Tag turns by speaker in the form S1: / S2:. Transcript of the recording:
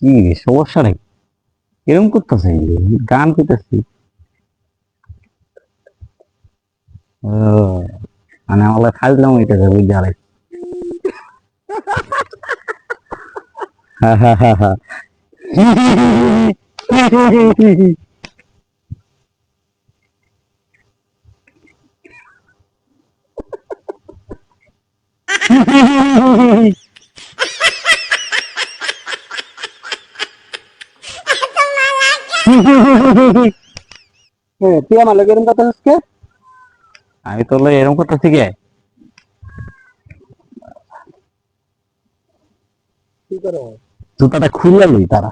S1: কি সমস্যা নাকি? এরকম করতেছে, গান করতেছি। ও, মানে আমার খাইলাম এটা বুঝতে পারে। হা হা হা হা।
S2: তুই আমার লোক এরকম কথা হচ্ছে?
S1: আমি তো এরকম করতেছি কে?
S2: কি করো?
S1: জুতাটা খুলে লই তারা।